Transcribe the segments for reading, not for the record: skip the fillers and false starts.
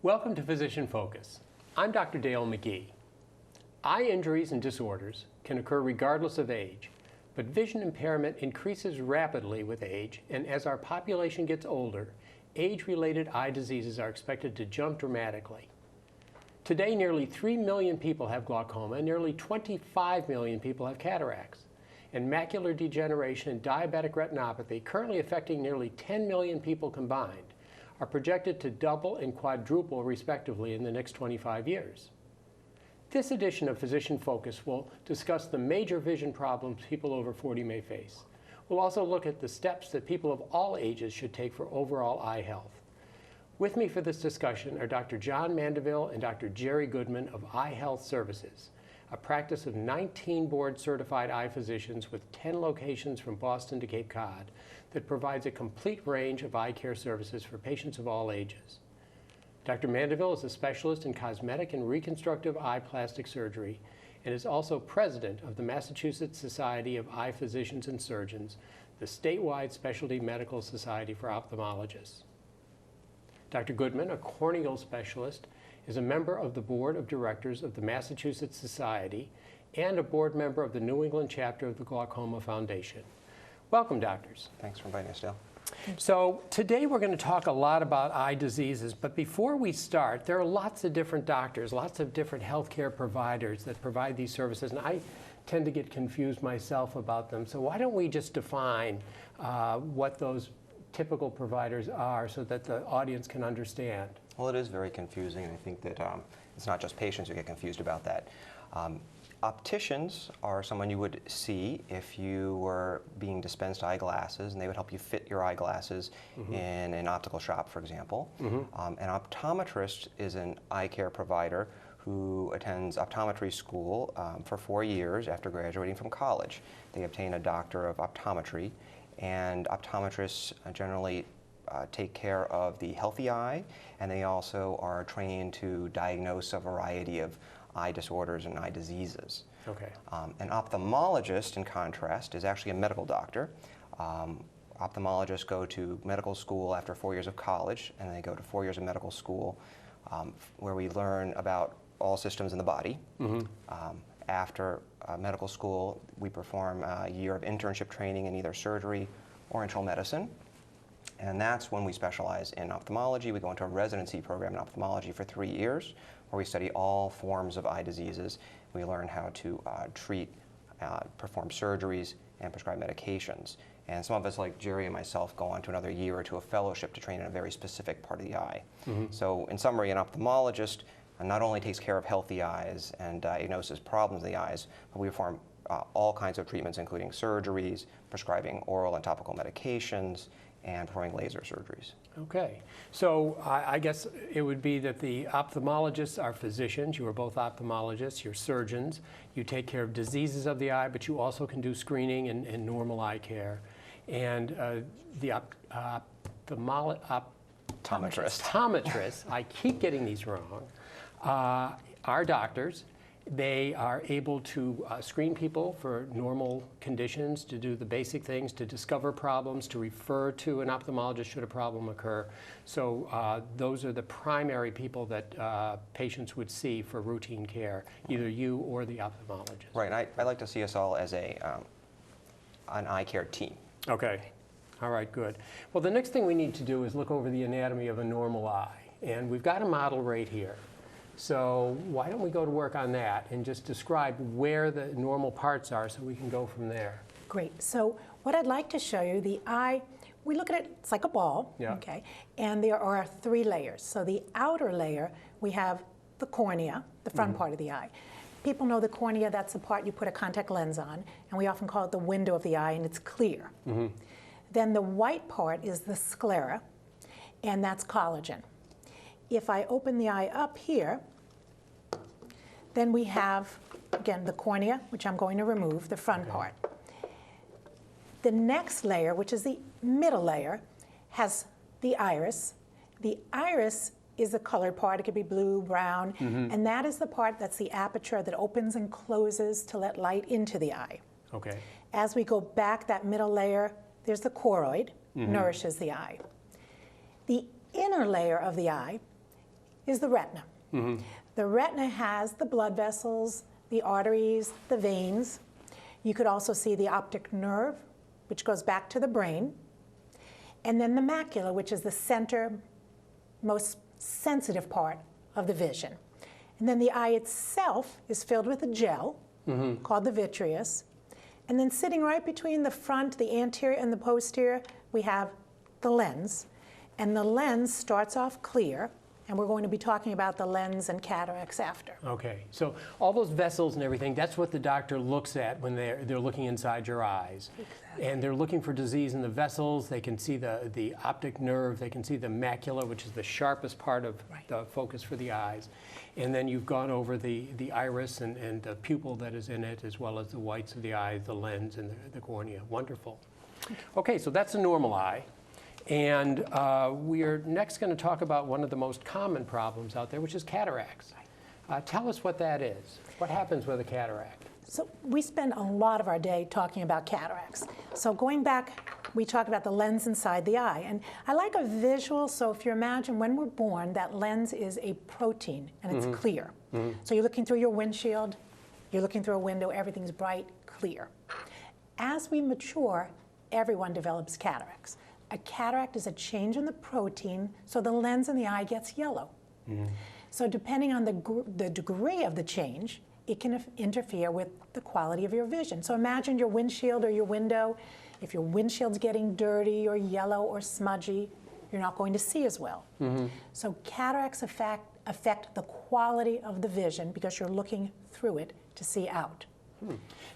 Welcome to Physician Focus. I'm Dr. Dale McGee. Eye injuries and disorders can occur regardless of age, but vision impairment increases rapidly with age, and as our population gets older, age-related eye diseases are expected to jump dramatically. Today, nearly 3 million people have glaucoma, and nearly 25 million people have cataracts. And macular degeneration and diabetic retinopathy, currently affecting nearly 10 million people combined, are projected to double and quadruple respectively in the next 25 years. This edition of Physician Focus will discuss the major vision problems people over 40 may face. We'll also look at the steps that people of all ages should take for overall eye health. With me for this discussion are Dr. John Mandeville and Dr. Jerry Goodman of Eye Health Services, a practice of 19 board-certified eye physicians with 10 locations from Boston to Cape Cod that provides a complete range of eye care services for patients of all ages. Dr. Mandeville is a specialist in cosmetic and reconstructive eye plastic surgery and is also president of the Massachusetts Society of Eye Physicians and Surgeons, the statewide specialty medical society for ophthalmologists. Dr. Goodman, a corneal specialist, is a member of the board of directors of the Massachusetts Society and a board member of the New England chapter of the Glaucoma Foundation. Welcome, doctors. Thanks for inviting us, Dale. So today we're going to talk a lot about eye diseases, but before we start, there are lots of different doctors, lots of different healthcare providers that provide these services, and I tend to get confused myself about them. So why don't we just define what those typical providers are so that the audience can understand? Well, it is very confusing, and I think that it's not just patients who get confused about that. Opticians are someone you would see if you were being dispensed eyeglasses, and they would help you fit your eyeglasses in an optical shop, for example. An optometrist is an eye care provider who attends optometry school for 4 years after graduating from college. They obtain a doctor of optometry, and optometrists generally take care of the healthy eye, and they also are trained to diagnose a variety of eye disorders and eye diseases. Okay. An ophthalmologist, in contrast, is actually a medical doctor. Ophthalmologists go to medical school after 4 years of college, and they go to 4 years of medical school where we learn about all systems in the body. After medical school, we perform a year of internship training in either surgery or internal medicine. And that's when we specialize in ophthalmology. We go into a residency program in ophthalmology for 3 years, where we study all forms of eye diseases. We learn how to treat, perform surgeries, and prescribe medications. And some of us, like Jerry and myself, go on to another year or two of fellowship to train in a very specific part of the eye. So in summary, an ophthalmologist not only takes care of healthy eyes and diagnoses problems in the eyes, but we perform all kinds of treatments, including surgeries, prescribing oral and topical medications, and performing laser surgeries. Okay, so I guess it would be that the ophthalmologists are physicians. You are both ophthalmologists, you're surgeons. You take care of diseases of the eye, but you also can do screening and normal eye care. And the optometrists, I keep getting these wrong, are doctors. They are able to screen people for normal conditions, to do the basic things, to discover problems, to refer to an ophthalmologist should a problem occur. So those are the primary people that patients would see for routine care, either you or the ophthalmologist. Right, and I like to see us all as an eye care team. Okay, all right, good. Well, the next thing we need to do is look over the anatomy of a normal eye. And we've got a model right here. So why don't we go to work on that and just describe where the normal parts are so we can go from there. Great. So what I'd like to show you, the eye, we look at it, it's like a ball, okay? And there are 3 layers. So the outer layer, we have the cornea, the front part of the eye. People know the cornea, that's the part you put a contact lens on, and we often call it the window of the eye, and it's clear. Then the white part is the sclera, and that's collagen. If I open the eye up here, then we have, again, the cornea, which I'm going to remove, the front part. The next layer, which is the middle layer, has the iris. The iris is the colored part. It could be blue, brown, and that is the part that's the aperture that opens and closes to let light into the eye. Okay. As we go back that middle layer, there's the choroid, nourishes the eye. The inner layer of the eye is the retina. The retina has the blood vessels, the arteries, the veins. You could also see the optic nerve, which goes back to the brain. And then the macula, which is the center, most sensitive part of the vision. And then the eye itself is filled with a gel called the vitreous. And then sitting right between the front, the anterior, and the posterior, we have the lens. And the lens starts off clear, and we're going to be talking about the lens and cataracts after. Okay, so all those vessels and everything, that's what the doctor looks at when they're looking inside your eyes. Exactly. And they're looking for disease in the vessels. They can see the optic nerve. They can see the macula, which is the sharpest part of the focus for the eyes. And then you've gone over the iris and the pupil that is in it, as well as the whites of the eye, the lens, and the cornea. Wonderful. Okay, so that's a normal eye. And we are next going to talk about one of the most common problems out there, which is cataracts. Tell us what that is. What happens with a cataract? So we spend a lot of our day talking about cataracts. So going back, we talk about the lens inside the eye. And I like a visual, so if you imagine when we're born, that lens is a protein, and it's clear. So you're looking through your windshield, you're looking through a window, everything's bright, clear. As we mature, everyone develops cataracts. A cataract is a change in the protein, so the lens in the eye gets yellow. So depending on the degree of the change, it can interfere with the quality of your vision. So imagine your windshield or your window. If your windshield's getting dirty or yellow or smudgy, you're not going to see as well. So cataracts affect the quality of the vision because you're looking through it to see out.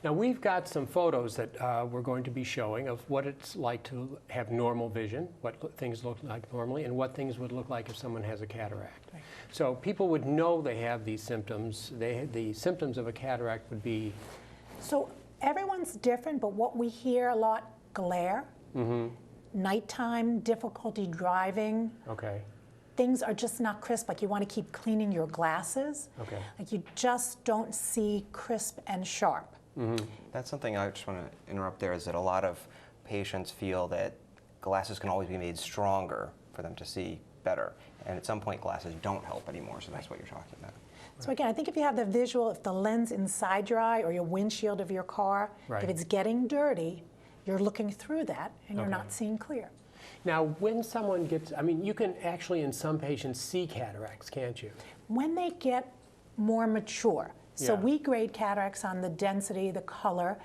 Now we've got some photos that we're going to be showing of what it's like to have normal vision, what things look like normally, and what things would look like if someone has a cataract. Right. So people would know they have these symptoms. The symptoms of a cataract would be... So everyone's different, but what we hear a lot, glare, nighttime, difficulty driving. Okay. Things are just not crisp, like you want to keep cleaning your glasses. Okay. Like you just don't see crisp and sharp. That's something I just want to interrupt there, is that a lot of patients feel that glasses can always be made stronger for them to see better. And at some point, glasses don't help anymore, so that's what you're talking about. So again, I think if you have the visual, if the lens inside your eye or your windshield of your car, if it's getting dirty, you're looking through that and you're not seeing clear. Now, when someone gets, I mean, you can actually in some patients see cataracts, can't you? When they get more mature. So we grade cataracts on the density, the color.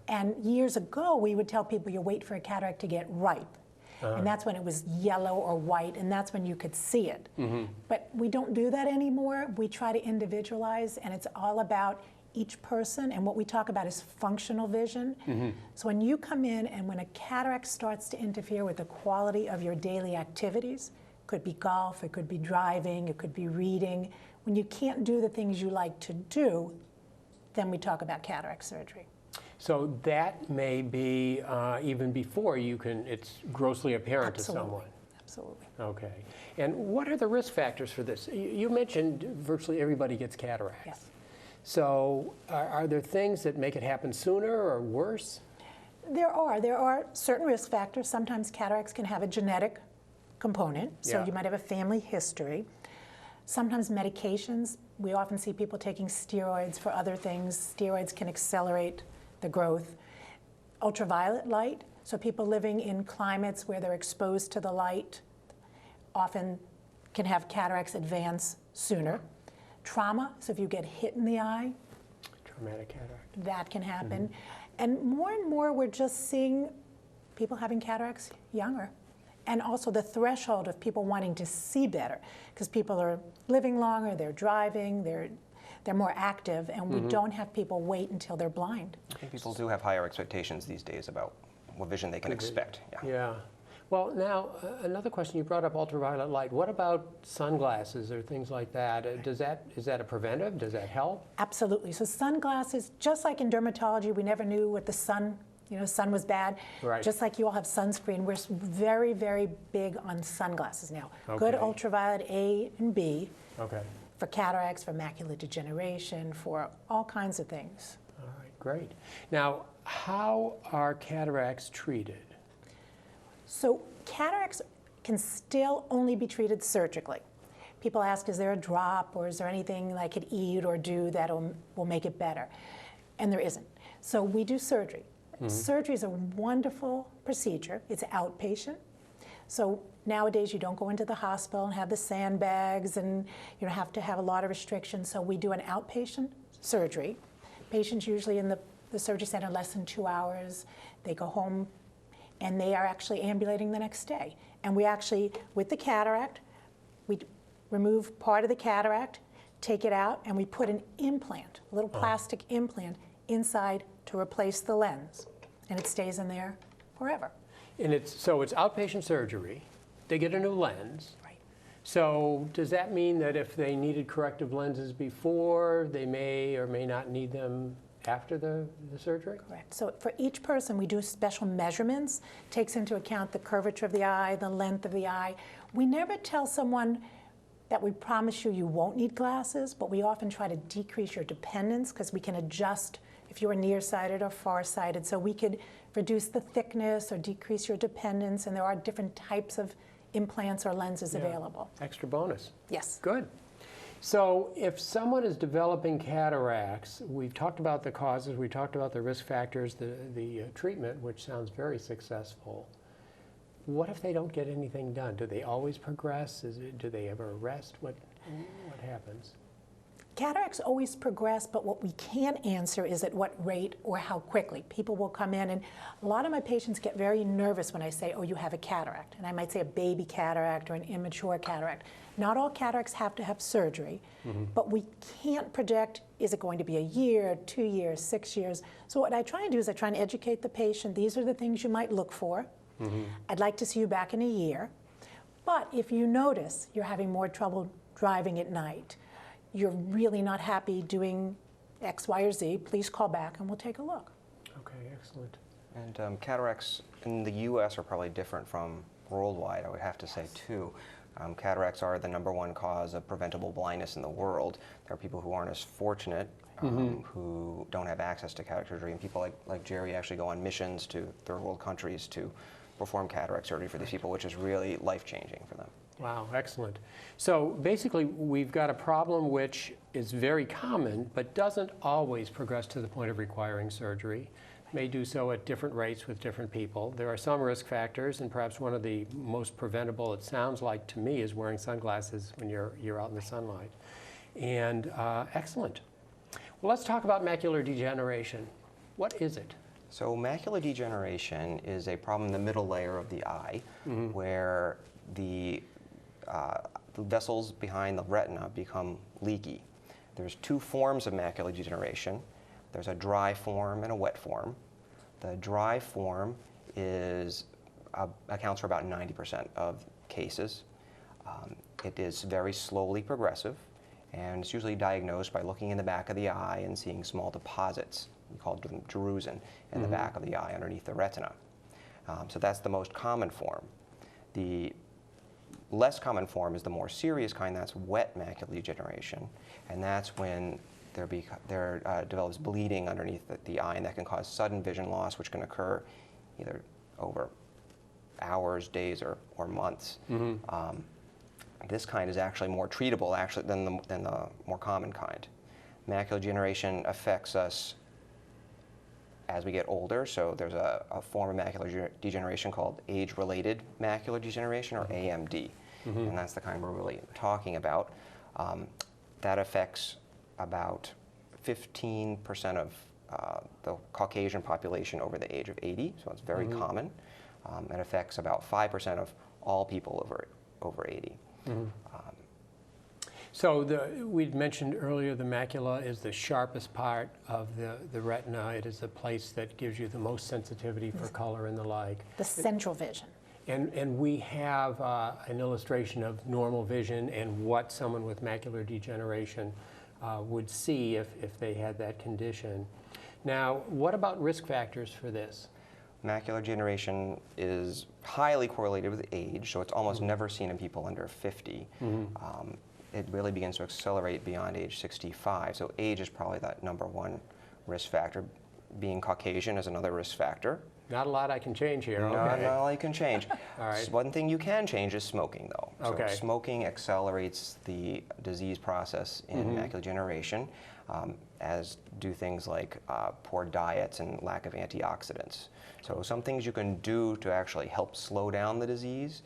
And years ago, we would tell people you wait for a cataract to get ripe. And that's when it was yellow or white, and that's when you could see it. But we don't do that anymore. We try to individualize, and it's all about each person, and what we talk about is functional vision. So when you come in and when a cataract starts to interfere with the quality of your daily activities, it could be golf, it could be driving, it could be reading, when you can't do the things you like to do, then we talk about cataract surgery. So that may be even before you can, it's grossly apparent to someone. Absolutely. Okay. And what are the risk factors for this? You mentioned virtually everybody gets cataracts. Yes. So are there things that make it happen sooner or worse? There are certain risk factors. Sometimes cataracts can have a genetic component, so you might have a family history. Sometimes medications, we often see people taking steroids for other things. Steroids can accelerate the growth. Ultraviolet light, so people living in climates where they're exposed to the light often can have cataracts advance sooner. Trauma, so if you get hit in the eye, traumatic cataract, that can happen. And more we're just seeing people having cataracts younger. And also the threshold of people wanting to see better, because people are living longer, they're driving, they're more active, and we don't have people wait until they're blind. I think people do have higher expectations these days about what vision they can expect. Yeah. Well, now, another question, you brought up ultraviolet light. What about sunglasses or things like that? Is that a preventive? Does that help? Absolutely. So sunglasses, just like in dermatology, we never knew what the sun was bad. Right. Just like you all have sunscreen, we're very, very big on sunglasses now. Good ultraviolet A and B for cataracts, for macular degeneration, for all kinds of things. All right, great. Now, how are cataracts treated? So cataracts can still only be treated surgically. people ask, is there a drop or is there anything I could eat or do that will make it better? And there isn't. So we do surgery. Surgery is a wonderful procedure. It's outpatient. So nowadays you don't go into the hospital and have the sandbags and you have to have a lot of restrictions. So we do an outpatient surgery. Patients usually in the surgery center less than 2 hours. They go home and they are actually ambulating the next day. And we actually, with the cataract, we remove part of the cataract, take it out, and we put an implant, a little plastic implant inside to replace the lens. And it stays in there forever. And so it's outpatient surgery. They get a new lens. Right. So does that mean that if they needed corrective lenses before, they may or may not need them after the surgery? Correct. So for each person, we do special measurements, takes into account the curvature of the eye, the length of the eye. We never tell someone that we promise you won't need glasses, but we often try to decrease your dependence because we can adjust if you are nearsighted or farsighted. So we could reduce the thickness or decrease your dependence, and there are different types of implants or lenses available. Extra bonus. Yes. Good. So if someone is developing cataracts, we've talked about the causes, we talked about the risk factors, the treatment, which sounds very successful. What if they don't get anything done? Do they always progress? Do they ever arrest? What happens? Cataracts always progress, but what we can't answer is at what rate or how quickly. People will come in, and a lot of my patients get very nervous when I say, oh, you have a cataract. And I might say a baby cataract or an immature cataract. Not all cataracts have to have surgery, but we can't project, is it going to be a year, 2 years, 6 years? So what I try and do is I try and educate the patient. These are the things you might look for. I'd like to see you back in a year. But if you notice you're having more trouble driving at night, you're really not happy doing X, Y, or Z, please call back and we'll take a look. Okay, excellent. And cataracts in the U.S. are probably different from worldwide, I would have to say, too. Cataracts are the #1 cause of preventable blindness in the world. There are people who aren't as fortunate, who don't have access to cataract surgery, and people like Jerry actually go on missions to third world countries to perform cataract surgery for these people, which is really life-changing for them. Wow, excellent. So basically, we've got a problem which is very common, but doesn't always progress to the point of requiring surgery. May do so at different rates with different people. There are some risk factors, and perhaps one of the most preventable, it sounds like to me, is wearing sunglasses when you're out in the sunlight. And excellent. Well, let's talk about macular degeneration. What is it? So macular degeneration is a problem in the middle layer of the eye, where the vessels behind the retina become leaky. There's 2 forms of macular degeneration. There's a dry form and a wet form. The dry form accounts for about 90% of cases. It is very slowly progressive, and it's usually diagnosed by looking in the back of the eye and seeing small deposits, we call them drusen, in the back of the eye underneath the retina. So that's the most common form. The less common form is the more serious kind. That's wet macular degeneration, and that's when there develops bleeding underneath the eye, and that can cause sudden vision loss, which can occur either over hours, days, or months. This kind is actually more treatable than the more common kind. Macular degeneration affects us as we get older, so there's a form of macular degeneration called age-related macular degeneration, or AMD, and that's the kind we're really talking about. That affects about 15% of the Caucasian population over the age of 80, so it's very common. It affects about 5% of all people over 80. So we'd mentioned earlier the macula is the sharpest part of the retina. It is the place that gives you the most sensitivity for color and the like. The central vision. And we have an illustration of normal vision and what someone with macular degeneration would see if they had that condition. Now, what about risk factors for this? Macular degeneration is highly correlated with age, so it's almost never seen in people under 50. It really begins to accelerate beyond age 65, so age is probably that #1 risk factor. Being Caucasian is another risk factor. Not a lot I can change here. Not Okay. all you can change. All right. One thing you can change is smoking, though. Okay. So smoking accelerates the disease process in macular degeneration, as do things like poor diets and lack of antioxidants. So some things you can do to actually help slow down the disease.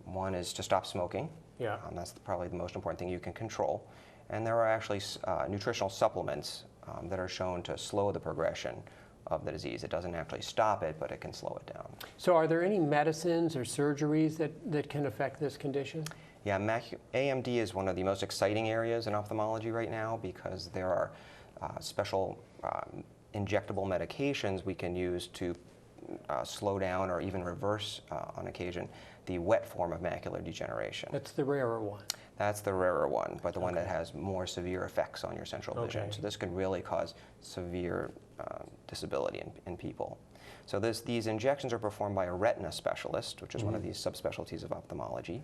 One is to stop smoking. Yeah. That's probably the most important thing you can control. And there are actually nutritional supplements that are shown to slow the progression of the disease. It doesn't actually stop it, but it can slow it down. So are there any medicines or surgeries that can affect this condition? Yeah, AMD is one of the most exciting areas in ophthalmology right now because there are special injectable medications we can use to slow down or even reverse, on occasion, the wet form of macular degeneration. That's the rarer one. That's the rarer one, but the one that has more severe effects on your central vision. Okay. So this could really cause severe disability in people. So these injections are performed by a retina specialist, which is one of these subspecialties of ophthalmology.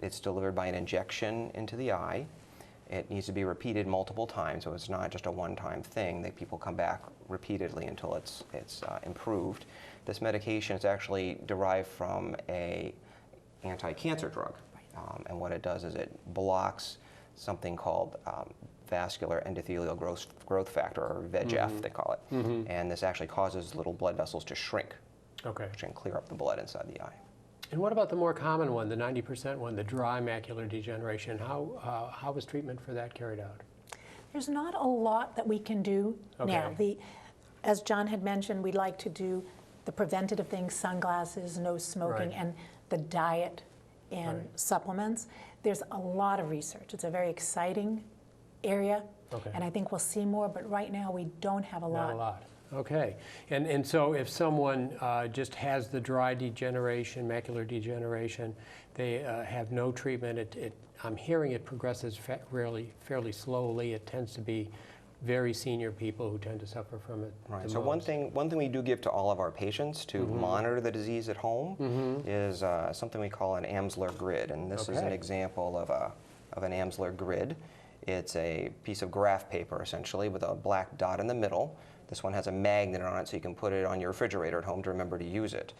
It's delivered by an injection into the eye. It needs to be repeated multiple times, so it's not just a one-time thing. That people come back repeatedly until it's improved. This medication is actually derived from an anti-cancer drug. And what it does is it blocks something called vascular endothelial growth factor, or VEGF, they call it. And this actually causes little blood vessels to shrink, Okay. which can clear up the blood inside the eye. And what about the more common one, the 90% one, the dry macular degeneration? How is treatment for that carried out? There's not a lot that we can do now. Okay. As John had mentioned, we like to do the preventative things, sunglasses, no smoking, Right. and the diet and Right. supplements. There's a lot of research. It's a very exciting area, Okay. and I think we'll see more, but right now we don't have a lot. Not a lot. Okay. And so if someone just has the dry degeneration, macular degeneration, they have no treatment, I'm hearing it progresses fairly slowly. It tends to be very senior people who tend to suffer from it. Right. the So most. one thing we do give to all of our patients to monitor the disease at home is something we call an Amsler grid, and this is an Okay. example of an Amsler grid. It's a piece of graph paper essentially with a black dot in the middle. This one has a magnet on it, so you can put it on your refrigerator at home to remember to use it.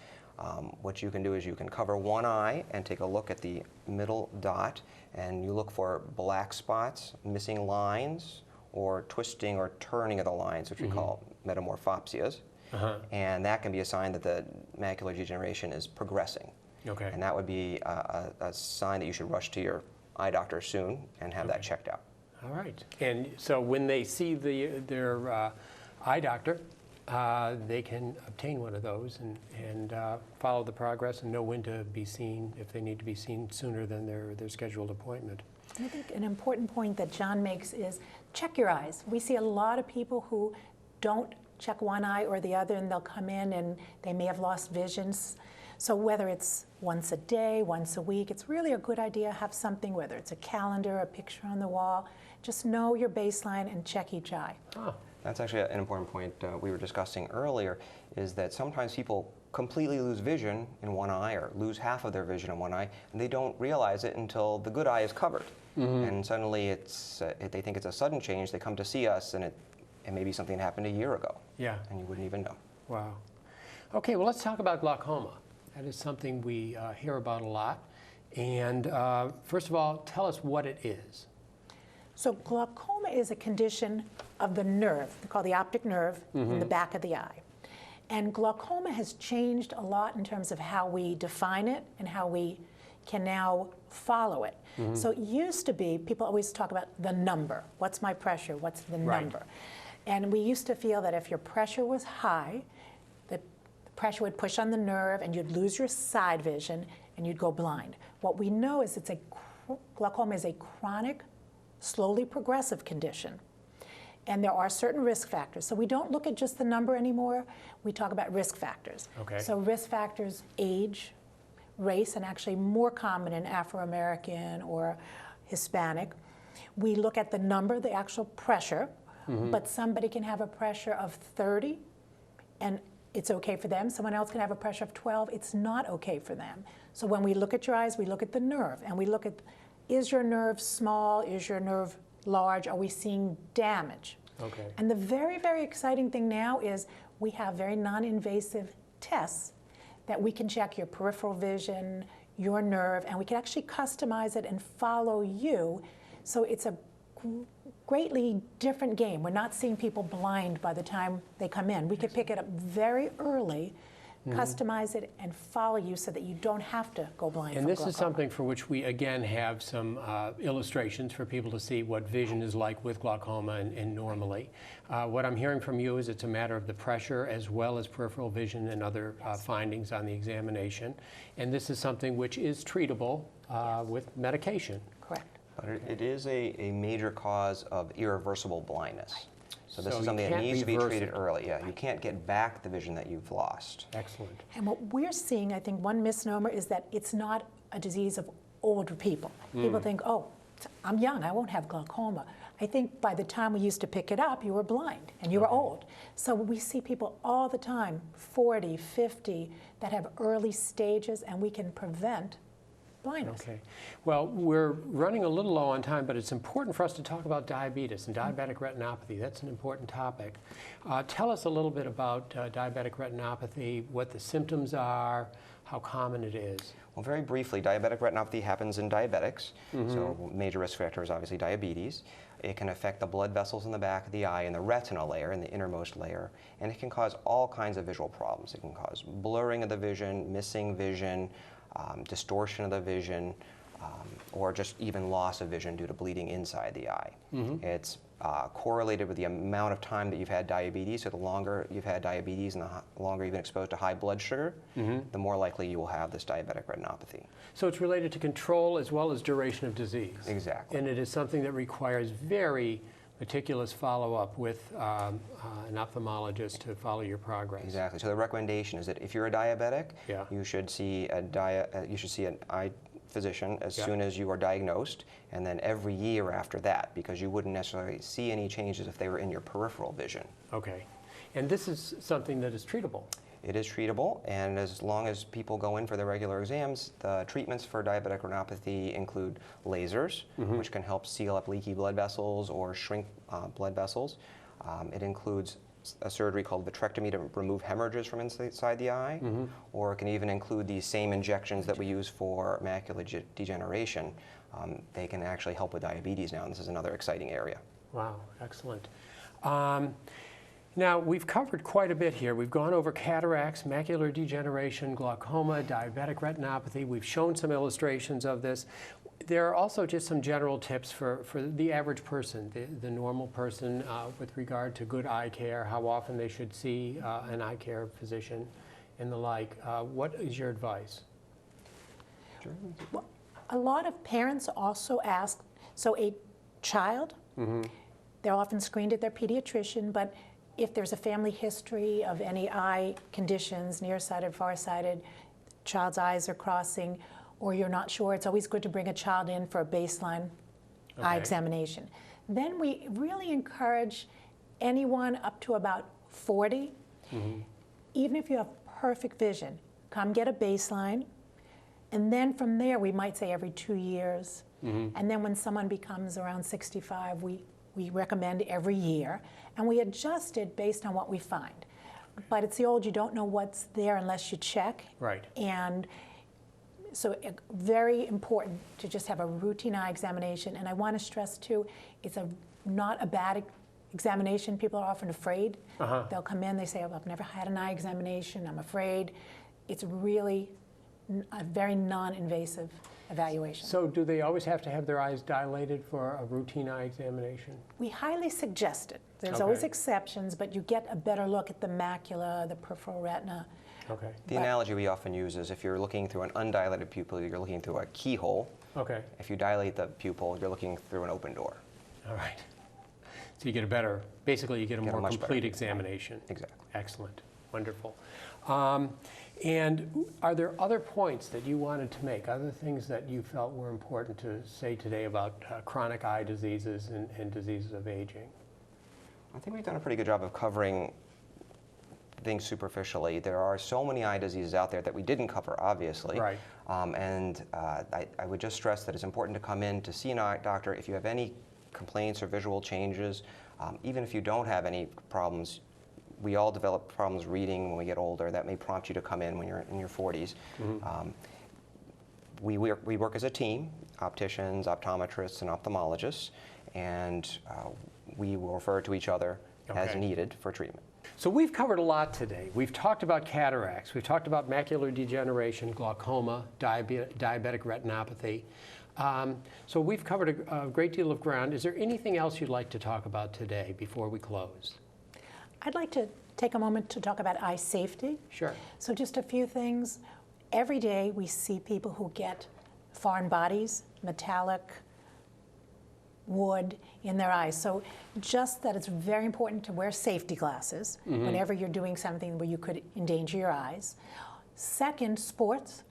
What you can do is you can cover one eye and take a look at the middle dot, and you look for black spots, missing lines, or twisting or turning of the lines, which we call metamorphopsias. And that can be a sign that the macular degeneration is progressing. Okay. And that would be a sign that you should rush to your eye doctor soon and have that checked out. All right. And so when they see their eye doctor, they can obtain one of those and follow the progress and know when to be seen if they need to be seen sooner than their scheduled appointment. I think an important point that John makes is check your eyes. We see a lot of people who don't check one eye or the other, and they'll come in and they may have lost visions. So whether it's once a day, once a week, it's really a good idea to have something, whether it's a calendar, a picture on the wall. Just know your baseline and check each eye. Oh, That's actually an important point we were discussing earlier, is that sometimes people completely lose vision in one eye or lose half of their vision in one eye, and they don't realize it until the good eye is covered. And suddenly they think it's a sudden change. They come to see us, and it may be something that happened a year ago, yeah. and you wouldn't even know. Wow. Okay, well, let's talk about glaucoma. That is something we hear about a lot. And first of all, tell us what it is. So glaucoma is a condition of the nerve, called the optic nerve, in the back of the eye. And glaucoma has changed a lot in terms of how we define it and how we can now follow it. So it used to be, people always talk about the number. What's my pressure? What's the Right. number? And we used to feel that if your pressure was high, the pressure would push on the nerve and you'd lose your side vision and you'd go blind. What we know is glaucoma is a chronic, slowly progressive condition. And there are certain risk factors. So we don't look at just the number anymore. We talk about risk factors. Okay. So risk factors, age, race, and actually more common in Afro-American or Hispanic. We look at the number, the actual pressure, but somebody can have a pressure of 30 and it's okay for them. Someone else can have a pressure of 12. It's not okay for them. So when we look at your eyes, we look at the nerve and we look at, is your nerve small? Is your nerve large? Are we seeing damage? Okay. And the very, very exciting thing now is we have very non-invasive tests that we can check your peripheral vision, your nerve, and we can actually customize it and follow you. So it's a greatly different game. We're not seeing people blind by the time they come in. We could pick it up very early, customize it, and follow you so that you don't have to go blind. And from this is glaucoma. something for which we, again, have some illustrations for people to see what vision is like with glaucoma and normally. What I'm hearing from you is it's a matter of the pressure as well as peripheral vision and other findings on the examination. And this is something which is treatable with medication. Correct. But it is a major cause of irreversible blindness. So this So is you something that can't needs to be reverse treated it. early. Yeah, you can't get back the vision that you've lost. Excellent. And what we're seeing, I think one misnomer is that it's not a disease of older people. People think, oh, I'm young, I won't have glaucoma. I think by the time we used to pick it up, you were blind and you were old. So we see people all the time, 40, 50, that have early stages, and we can prevent blindness. Okay. Well, we're running a little low on time, but it's important for us to talk about diabetes and diabetic retinopathy. That's an important topic. Tell us a little bit about diabetic retinopathy, what the symptoms are, how common it is. Well, very briefly, diabetic retinopathy happens in diabetics. So major risk factor is obviously diabetes. It can affect the blood vessels in the back of the eye and the retinal layer, in the innermost layer, and it can cause all kinds of visual problems. It can cause blurring of the vision, missing vision, distortion of the vision, or just even loss of vision due to bleeding inside the eye. It's correlated with the amount of time that you've had diabetes. So the longer you've had diabetes and the longer you've been exposed to high blood sugar, the more likely you will have this diabetic retinopathy. So it's related to control as well as duration of disease. Exactly. And it is something that requires very meticulous follow-up with an ophthalmologist to follow your progress. Exactly. So the recommendation is that if you're a diabetic, Yeah. you should see an eye physician as Yeah. soon as you are diagnosed, and then every year after that, because you wouldn't necessarily see any changes if they were in your peripheral vision. Okay. And this is something that is treatable. It is treatable, and as long as people go in for their regular exams, the treatments for diabetic retinopathy include lasers, which can help seal up leaky blood vessels or shrink blood vessels. It includes a surgery called vitrectomy to remove hemorrhages from inside the eye, or it can even include these same injections that we use for macular degeneration. They can actually help with diabetes now, and this is another exciting area. Wow, excellent. Now, we've covered quite a bit here. We've gone over cataracts, macular degeneration, glaucoma, diabetic retinopathy. We've shown some illustrations of this. There are also just some general tips for the average person, the normal person, with regard to good eye care, how often they should see an eye care physician and the like. What is your advice? Well, a lot of parents also ask, so a child, they're often screened at their pediatrician, but if there's a family history of any eye conditions, nearsighted, farsighted, child's eyes are crossing, or you're not sure, it's always good to bring a child in for a baseline eye examination. Then we really encourage anyone up to about 40, even if you have perfect vision, come get a baseline, and then from there we might say every 2 years, and then when someone becomes around 65, we recommend every year, and we adjust it based on what we find. But it's the old, you don't know what's there unless you check. Right. And so very important to just have a routine eye examination. And I want to stress too, it's not a bad examination. People are often afraid. They'll come in, they say, oh, I've never had an eye examination, I'm afraid. It's really a very non-invasive evaluation. So do they always have to have their eyes dilated for a routine eye examination? We highly suggest it. There's always exceptions, but you get a better look at the macula, the peripheral retina. Okay. The analogy we often use is if you're looking through an undilated pupil, you're looking through a keyhole. Okay. If you dilate the pupil, you're looking through an open door. All right. So you get a better, basically you get a more much better complete examination. Exactly. Excellent. Wonderful. And are there other points that you wanted to make, other things that you felt were important to say today about chronic eye diseases and diseases of aging? I think we've done a pretty good job of covering things superficially. There are so many eye diseases out there that we didn't cover, obviously. Right. I would just stress that it's important to come in to see an eye doctor if you have any complaints or visual changes. Even if you don't have any problems, we all develop problems reading when we get older. That may prompt you to come in when you're in your 40s. We work as a team, opticians, optometrists, and ophthalmologists, and we will refer to each other as needed for treatment. So we've covered a lot today. We've talked about cataracts, we've talked about macular degeneration, glaucoma, diabetic retinopathy. So we've covered a great deal of ground. Is there anything else you'd like to talk about today before we close? I'd like to take a moment to talk about eye safety. Sure. So just a few things. Every day we see people who get foreign bodies, metallic, wood in their eyes. So just that it's very important to wear safety glasses whenever you're doing something where you could endanger your eyes. Second, sports.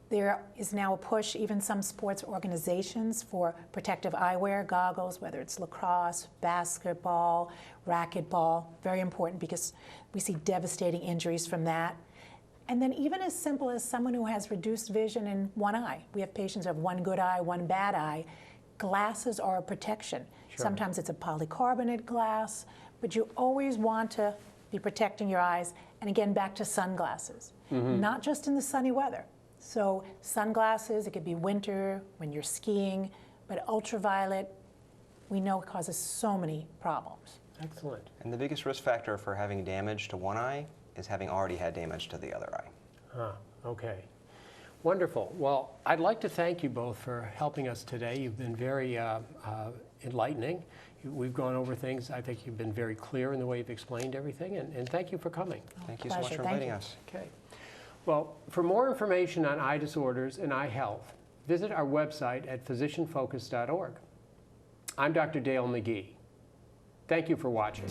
There is now a push, even some sports organizations, for protective eyewear, goggles, whether it's lacrosse, basketball, racquetball. Very important because we see devastating injuries from that. And then even as simple as someone who has reduced vision in one eye. We have patients who have one good eye, one bad eye. Glasses are a protection. Sure. Sometimes it's a polycarbonate glass, but you always want to be protecting your eyes. And again, back to sunglasses, not just in the sunny weather. So sunglasses, it could be winter, when you're skiing, but ultraviolet, we know it causes so many problems. Excellent. And the biggest risk factor for having damage to one eye is having already had damage to the other eye. Okay. Wonderful. Well, I'd like to thank you both for helping us today. You've been very enlightening. We've gone over things. I think you've been very clear in the way you've explained everything, and thank you for coming. Thank you so much for inviting us. Okay. Well, for more information on eye disorders and eye health, visit our website at physicianfocus.org. I'm Dr. Dale McGee. Thank you for watching.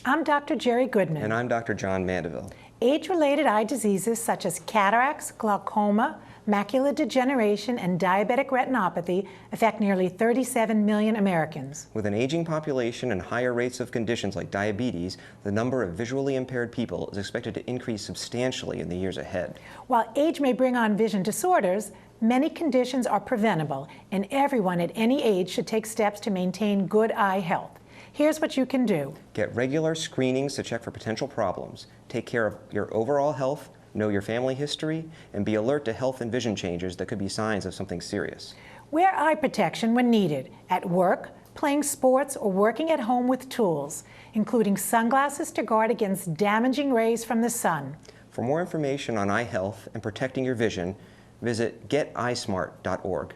I'm Dr. Jerry Goodman. And I'm Dr. John Mandeville. Age-related eye diseases such as cataracts, glaucoma, macular degeneration, and diabetic retinopathy affect nearly 37 million Americans. With an aging population and higher rates of conditions like diabetes, the number of visually impaired people is expected to increase substantially in the years ahead. While age may bring on vision disorders, many conditions are preventable, and everyone at any age should take steps to maintain good eye health. Here's what you can do. Get regular screenings to check for potential problems. Take care of your overall health, know your family history, and be alert to health and vision changes that could be signs of something serious. Wear eye protection when needed, at work, playing sports, or working at home with tools, including sunglasses to guard against damaging rays from the sun. For more information on eye health and protecting your vision, visit geteyesmart.org.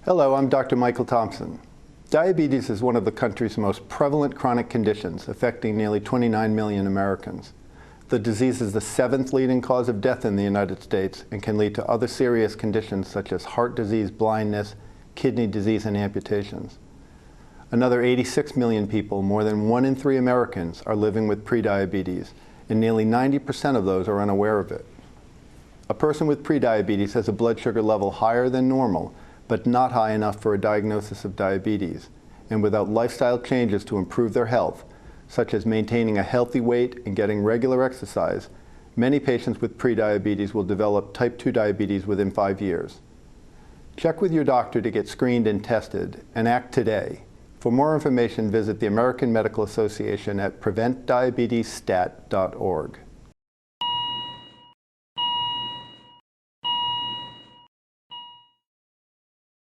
Hello, I'm Dr. Michael Thompson. Diabetes is one of the country's most prevalent chronic conditions, affecting nearly 29 million Americans. The disease is the 7th leading cause of death in the United States and can lead to other serious conditions such as heart disease, blindness, kidney disease, and amputations. Another 86 million people, more than 1 in 3 Americans, are living with prediabetes, and nearly 90% of those are unaware of it. A person with prediabetes has a blood sugar level higher than normal, but not high enough for a diagnosis of diabetes, and without lifestyle changes to improve their health, such as maintaining a healthy weight and getting regular exercise, many patients with prediabetes will develop type 2 diabetes within 5 years. Check with your doctor to get screened and tested, and act today. For more information, visit the American Medical Association at preventdiabetesstat.org.